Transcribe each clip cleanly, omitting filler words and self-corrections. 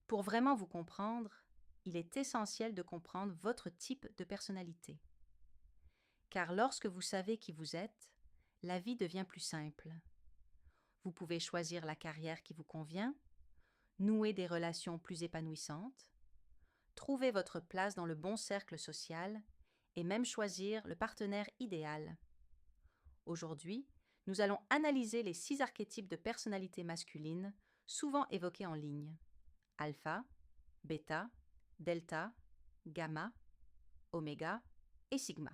Pour vraiment vous comprendre, il est essentiel de comprendre votre type de personnalité. Car lorsque vous savez qui vous êtes, la vie devient plus simple. Vous pouvez choisir la carrière qui vous convient, nouer des relations plus épanouissantes, trouver votre place dans le bon cercle social et même choisir le partenaire idéal. Aujourd'hui, nous allons analyser les 6 archétypes de personnalité masculine souvent évoqués en ligne. Alpha, bêta, delta, gamma, oméga et sigma.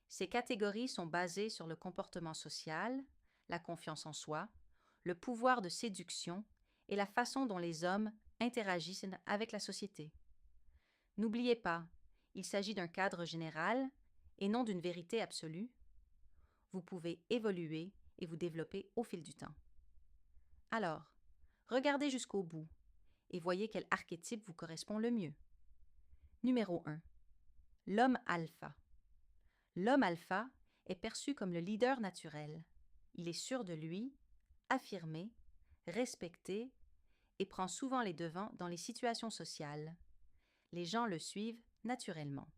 Ces catégories sont basées sur le comportement social, la confiance en soi, le pouvoir de séduction et la façon dont les hommes interagissent avec la société. N'oubliez pas, il s'agit d'un cadre général et non d'une vérité absolue. Vous pouvez évoluer et vous développer au fil du temps. Alors, regardez jusqu'au bout et voyez quel archétype vous correspond le mieux. Numéro 1. L'homme alpha. L'homme alpha est perçu comme le leader naturel. Il est sûr de lui, affirmé, respecté et prend souvent les devants dans les situations sociales. Les gens le suivent naturellement.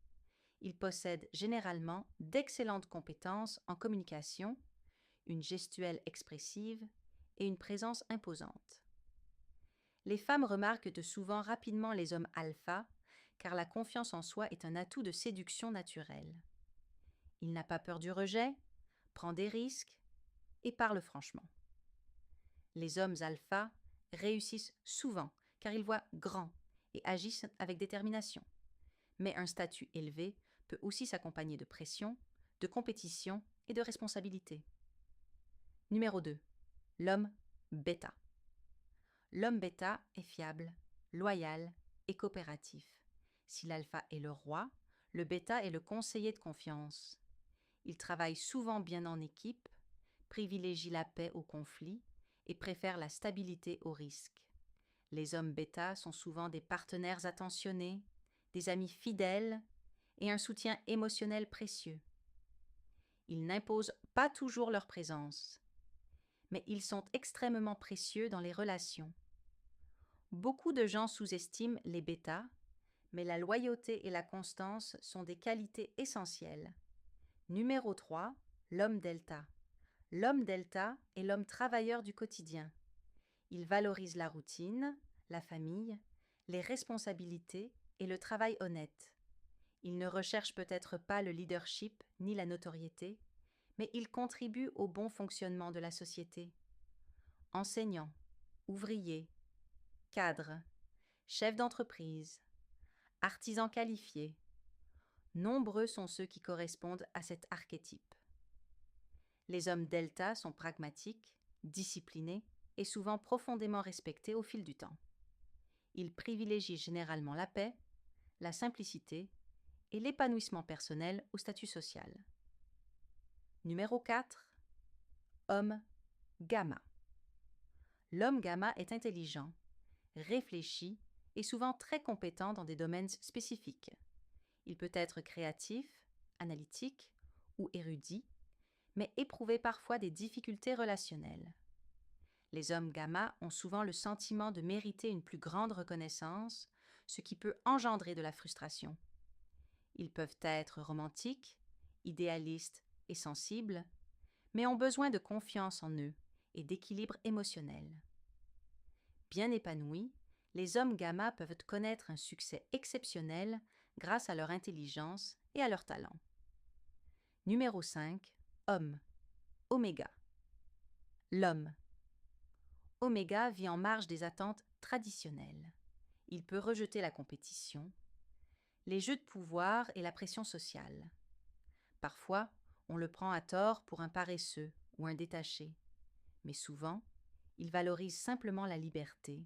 Il possède généralement d'excellentes compétences en communication, une gestuelle expressive et une présence imposante. Les femmes remarquent souvent rapidement les hommes alpha, car la confiance en soi est un atout de séduction naturelle. Il n'a pas peur du rejet, prend des risques et parle franchement. Les hommes alpha réussissent souvent car ils voient grand et agissent avec détermination. Mais un statut élevé peut aussi s'accompagner de pression, de compétition et de responsabilité. Numéro 2. L'homme bêta. L'homme bêta est fiable, loyal et coopératif. Si l'alpha est le roi, le bêta est le conseiller de confiance. Il travaille souvent bien en équipe, privilégie la paix au conflit et préfère la stabilité au risque. Les hommes bêta sont souvent des partenaires attentionnés, des amis fidèles et un soutien émotionnel précieux. Ils n'imposent pas toujours leur présence, mais ils sont extrêmement précieux dans les relations. Beaucoup de gens sous-estiment les bêtas, mais la loyauté et la constance sont des qualités essentielles. Numéro 3, l'homme delta. L'homme delta est l'homme travailleur du quotidien. Il valorise la routine, la famille, les responsabilités et le travail honnête. Il ne recherche peut-être pas le leadership ni la notoriété, mais il contribue au bon fonctionnement de la société. Enseignant, ouvrier, cadre, chef d'entreprise, artisan qualifié, nombreux sont ceux qui correspondent à cet archétype. Les hommes delta sont pragmatiques, disciplinés et souvent profondément respectés au fil du temps. Ils privilégient généralement la paix, la simplicité et l'épanouissement personnel au statut social. Numéro 4. Homme gamma. L'homme gamma est intelligent, réfléchi et souvent très compétent dans des domaines spécifiques. Il peut être créatif, analytique ou érudit, mais éprouver parfois des difficultés relationnelles. Les hommes gamma ont souvent le sentiment de mériter une plus grande reconnaissance, ce qui peut engendrer de la frustration. Ils peuvent être romantiques, idéalistes et sensibles, mais ont besoin de confiance en eux et d'équilibre émotionnel. Bien épanouis, les hommes gamma peuvent connaître un succès exceptionnel grâce à leur intelligence et à leur talent. Numéro 5. Homme. Oméga. L'homme. Oméga vit en marge des attentes traditionnelles. Il peut rejeter la compétition, les jeux de pouvoir et la pression sociale. Parfois, on le prend à tort pour un paresseux ou un détaché, mais souvent, il valorise simplement la liberté,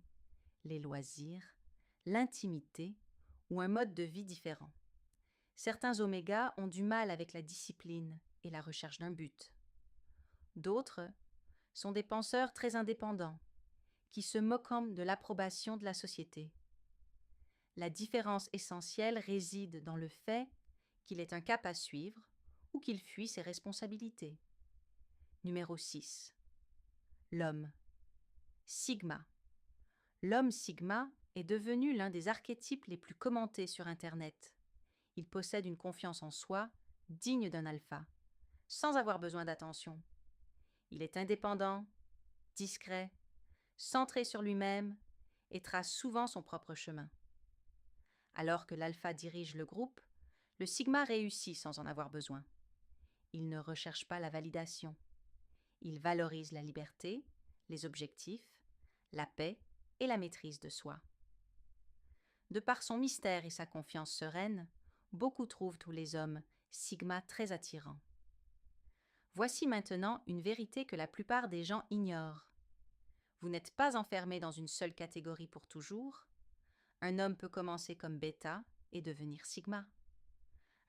les loisirs, l'intimité ou un mode de vie différent. Certains omégas ont du mal avec la discipline et la recherche d'un but. D'autres sont des penseurs très indépendants, qui se moquent de l'approbation de la société. La différence essentielle réside dans le fait qu'il est un cap à suivre ou qu'il fuit ses responsabilités. Numéro 6. L'homme. Sigma. L'homme sigma est devenu l'un des archétypes les plus commentés sur Internet. Il possède une confiance en soi digne d'un alpha, sans avoir besoin d'attention. Il est indépendant, discret, centré sur lui-même et trace souvent son propre chemin. Alors que l'alpha dirige le groupe, le sigma réussit sans en avoir besoin. Il ne recherche pas la validation. Il valorise la liberté, les objectifs, la paix et la maîtrise de soi. De par son mystère et sa confiance sereine, beaucoup trouvent tous les hommes sigma très attirants. Voici maintenant une vérité que la plupart des gens ignorent. Vous n'êtes pas enfermé dans une seule catégorie pour toujours. Un homme peut commencer comme bêta et devenir sigma.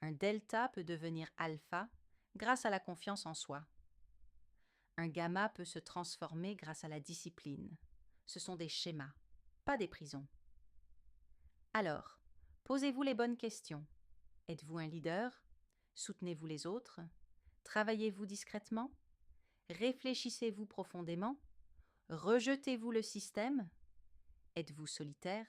Un delta peut devenir alpha grâce à la confiance en soi. Un gamma peut se transformer grâce à la discipline. Ce sont des schémas, pas des prisons. Alors, posez-vous les bonnes questions. Êtes-vous un leader? Soutenez-vous les autres? Travaillez-vous discrètement? Réfléchissez-vous profondément? Rejetez-vous le système? Êtes-vous solitaire?